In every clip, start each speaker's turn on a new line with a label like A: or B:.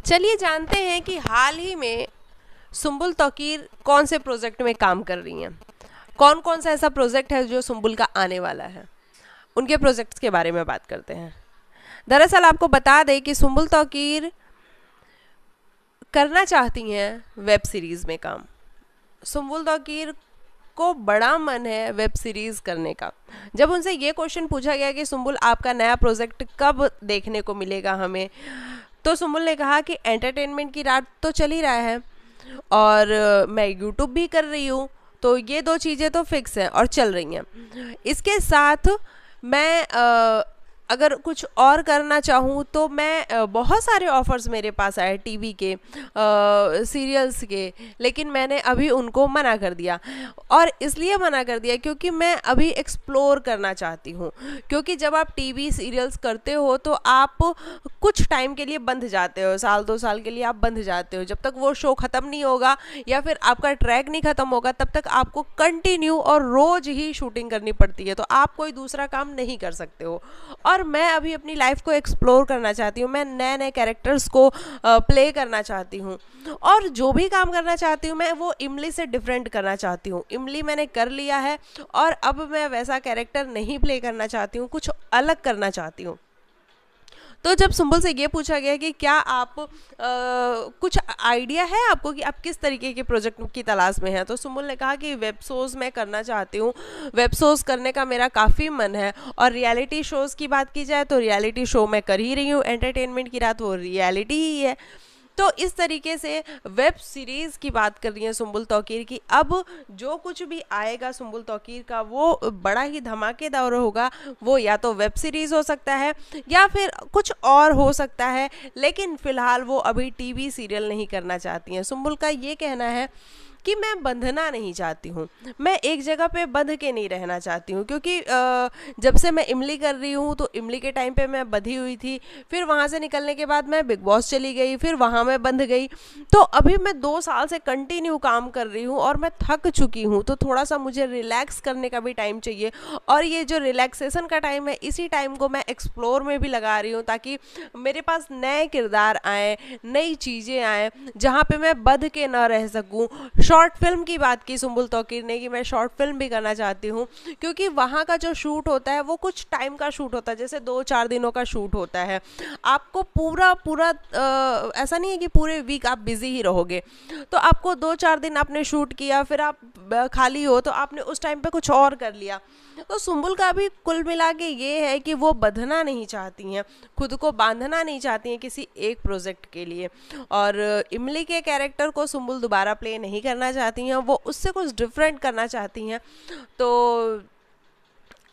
A: चलिए जानते हैं कि हाल ही में सुम्बुल तौकीर कौन से प्रोजेक्ट में काम कर रही हैं। कौन कौन सा ऐसा प्रोजेक्ट है जो सुम्बुल का आने वाला है, उनके प्रोजेक्ट्स के बारे में बात करते हैं। दरअसल आपको बता दें कि सुम्बुल तौकीर करना चाहती हैं वेब सीरीज़ में काम। सुम्बुल तौकीर को बड़ा मन है वेब सीरीज़ करने का। जब उनसे ये क्वेश्चन पूछा गया कि सुम्बुल आपका नया प्रोजेक्ट कब देखने को मिलेगा हमें, तो सुम्बुल ने कहा कि एंटरटेनमेंट की रात तो चल ही रहा है और मैं यूट्यूब भी कर रही हूँ, तो ये दो चीज़ें तो फिक्स हैं और चल रही हैं। इसके साथ मैं अगर कुछ और करना चाहूँ तो मैं बहुत सारे ऑफ़र्स मेरे पास आए टीवी के, सीरियल्स के, लेकिन मैंने अभी उनको मना कर दिया। और इसलिए मना कर दिया क्योंकि मैं अभी एक्सप्लोर करना चाहती हूँ। क्योंकि जब आप टीवी सीरियल्स करते हो तो आप कुछ टाइम के लिए बंध जाते हो, साल 2 साल के लिए आप बंध जाते हो। जब तक वो शो ख़त्म नहीं होगा या फिर आपका ट्रैक नहीं ख़त्म होगा तब तक आपको कंटिन्यू और रोज़ ही शूटिंग करनी पड़ती है, तो आप कोई दूसरा काम नहीं कर सकते हो। और मैं अभी अपनी लाइफ को एक्सप्लोर करना चाहती हूँ, मैं नए नए कैरेक्टर्स को प्ले करना चाहती हूँ और जो भी काम करना चाहती हूँ मैं वो इमली से डिफरेंट करना चाहती हूँ। इमली मैंने कर लिया है और अब मैं वैसा कैरेक्टर नहीं प्ले करना चाहती हूँ, कुछ अलग करना चाहती हूँ। तो जब सुम्बुल से ये पूछा गया कि क्या आप कुछ आइडिया है आपको कि आप किस तरीके के प्रोजेक्ट की तलाश में हैं, तो सुम्बुल ने कहा कि वेब शोज़ मैं करना चाहती हूँ, वेब शोज़ करने का मेरा काफ़ी मन है। और रियलिटी शोज़ की बात की जाए तो रियलिटी शो मैं कर ही रही हूँ, एंटरटेनमेंट की रात वो रियलिटी ही है। तो इस तरीके से वेब सीरीज़ की बात कर रही हैं सुम्बुल तौकीर की। अब जो कुछ भी आएगा सुम्बुल तौकीर का वो बड़ा ही धमाकेदार होगा। वो या तो वेब सीरीज़ हो सकता है या फिर कुछ और हो सकता है, लेकिन फ़िलहाल वो अभी टीवी सीरियल नहीं करना चाहती हैं। सुम्बुल का ये कहना है कि मैं बंधना नहीं चाहती हूँ, मैं एक जगह पे बंध के नहीं रहना चाहती हूँ। क्योंकि जब से मैं इमली कर रही हूँ तो इमली के टाइम पे मैं बंधी हुई थी, फिर वहाँ से निकलने के बाद मैं बिग बॉस चली गई, फिर वहाँ मैं बंध गई। तो अभी मैं 2 साल से कंटिन्यू काम कर रही हूँ और मैं थक चुकी हूँ, तो थोड़ा सा मुझे रिलैक्स करने का भी टाइम चाहिए। और ये जो रिलैक्सेशन का टाइम है, इसी टाइम को मैं एक्सप्लोर में भी लगा रही हूँ ताकि मेरे पास नए किरदार आएँ, नई चीज़ें आएँ जहाँ पे मैं बंध के ना रह सकूँ। शॉर्ट फिल्म की बात की सुम्बुल तौकीर ने कि मैं शॉर्ट फिल्म भी करना चाहती हूँ, क्योंकि वहाँ का जो शूट होता है वो कुछ टाइम का शूट होता है, जैसे 2-4 दिनों का शूट होता है। आपको पूरा पूरा ऐसा नहीं है कि पूरे वीक आप बिजी ही रहोगे, तो आपको 2-4 दिन आपने शूट किया, फिर आप खाली हो तो आपने उस टाइम पे कुछ और कर लिया। तो सुम्बुल का भी कुल मिला के ये है कि वो बंधना नहीं चाहती हैं, खुद को बांधना नहीं चाहती हैं किसी एक प्रोजेक्ट के लिए। और इमली के कैरेक्टर को सुम्बुल दोबारा प्ले नहीं करना चाहती हैं, वो उससे कुछ डिफरेंट करना चाहती हैं। तो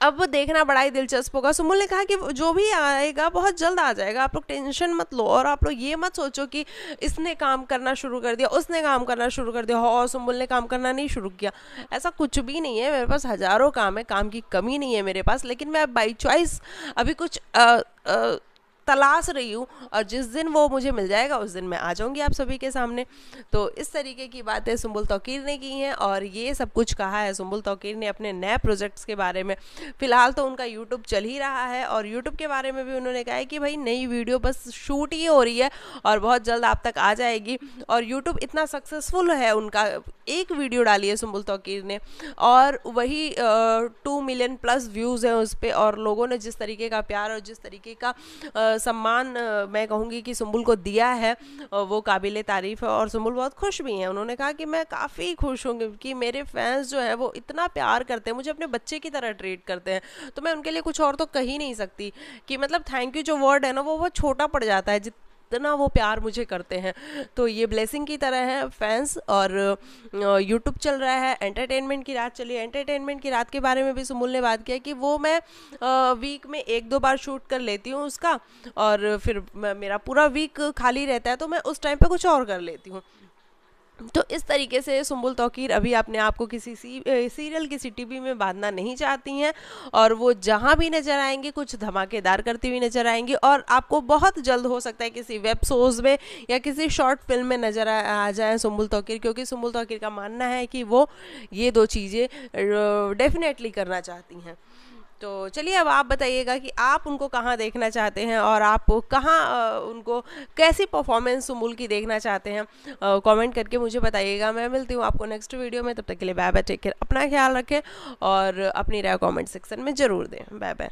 A: अब देखना बड़ा ही दिलचस्प होगा। सुम्बुल ने कहा कि जो भी आएगा बहुत जल्द आ जाएगा, आप लोग टेंशन मत लो और आप लोग ये मत सोचो कि इसने काम करना शुरू कर दिया, उसने काम करना शुरू कर दिया और सुम्बुल ने काम करना नहीं शुरू किया। ऐसा कुछ भी नहीं है, मेरे पास हज़ारों काम है, काम की कमी नहीं है मेरे पास, लेकिन मैं बाई चॉइस अभी कुछ तलाश रही हूँ और जिस दिन वो मुझे मिल जाएगा उस दिन मैं आ जाऊँगी आप सभी के सामने। तो इस तरीके की बातें सुम्बुल तौकीर ने की हैं और ये सब कुछ कहा है सुम्बुल तौकीर ने अपने नए प्रोजेक्ट्स के बारे में। फ़िलहाल तो उनका यूट्यूब चल ही रहा है और यूट्यूब के बारे में भी उन्होंने कहा है कि भाई नई वीडियो बस शूट ही हो रही है और बहुत जल्द आप तक आ जाएगी। और यूट्यूब इतना सक्सेसफुल है, उनका एक वीडियो डाली है सुम्बुल तौकीर ने और वही 2 मिलियन प्लस व्यूज़ हैं उस पर, और लोगों ने जिस तरीके का प्यार और जिस तरीके का सम्मान मैं कहूँगी कि सुम्बुल को दिया है वो काबिले तारीफ़ है। और सुम्बुल बहुत खुश भी हैं, उन्होंने कहा कि मैं काफ़ी खुश हूँ कि मेरे फैंस जो हैं वो इतना प्यार करते हैं, मुझे अपने बच्चे की तरह ट्रीट करते हैं। तो मैं उनके लिए कुछ और तो कह ही नहीं सकती कि मतलब थैंक यू जो वर्ड है ना वो बहुत छोटा पड़ जाता है जितना वो प्यार मुझे करते हैं। तो ये ब्लेसिंग की तरह है फैंस। और यूट्यूब चल रहा है, एंटरटेनमेंट की रात चली है। एंटरटेनमेंट की रात के बारे में भी सुम्बुल ने बात किया कि वो मैं वीक में 1-2 बार शूट कर लेती हूँ उसका और फिर मेरा पूरा वीक खाली रहता है तो मैं उस टाइम पे कुछ और कर लेती हूँ। तो इस तरीके से सुम्बुल तौकीर अभी अपने आप को किसी सीरियल किसी टीवी में बांधना नहीं चाहती हैं और वो जहाँ भी नज़र आएंगी कुछ धमाकेदार करती हुई नज़र आएंगी और आपको बहुत जल्द हो सकता है किसी वेब शोज़ में या किसी शॉर्ट फिल्म में नज़र आ जाए सुम्बुल तौकीर, क्योंकि सुम्बुल तौकीर का मानना है कि वो ये 2 चीज़ें डेफिनेटली करना चाहती हैं। तो चलिए अब आप बताइएगा कि आप उनको कहाँ देखना चाहते हैं और आप कहाँ उनको कैसी परफॉर्मेंस सुम्बुल की देखना चाहते हैं, कमेंट करके मुझे बताइएगा। मैं मिलती हूँ आपको नेक्स्ट वीडियो में, तब तक के लिए बाय बाय, टेक केयर, अपना ख्याल रखें और अपनी राय कमेंट सेक्शन में ज़रूर दें। Bye bye.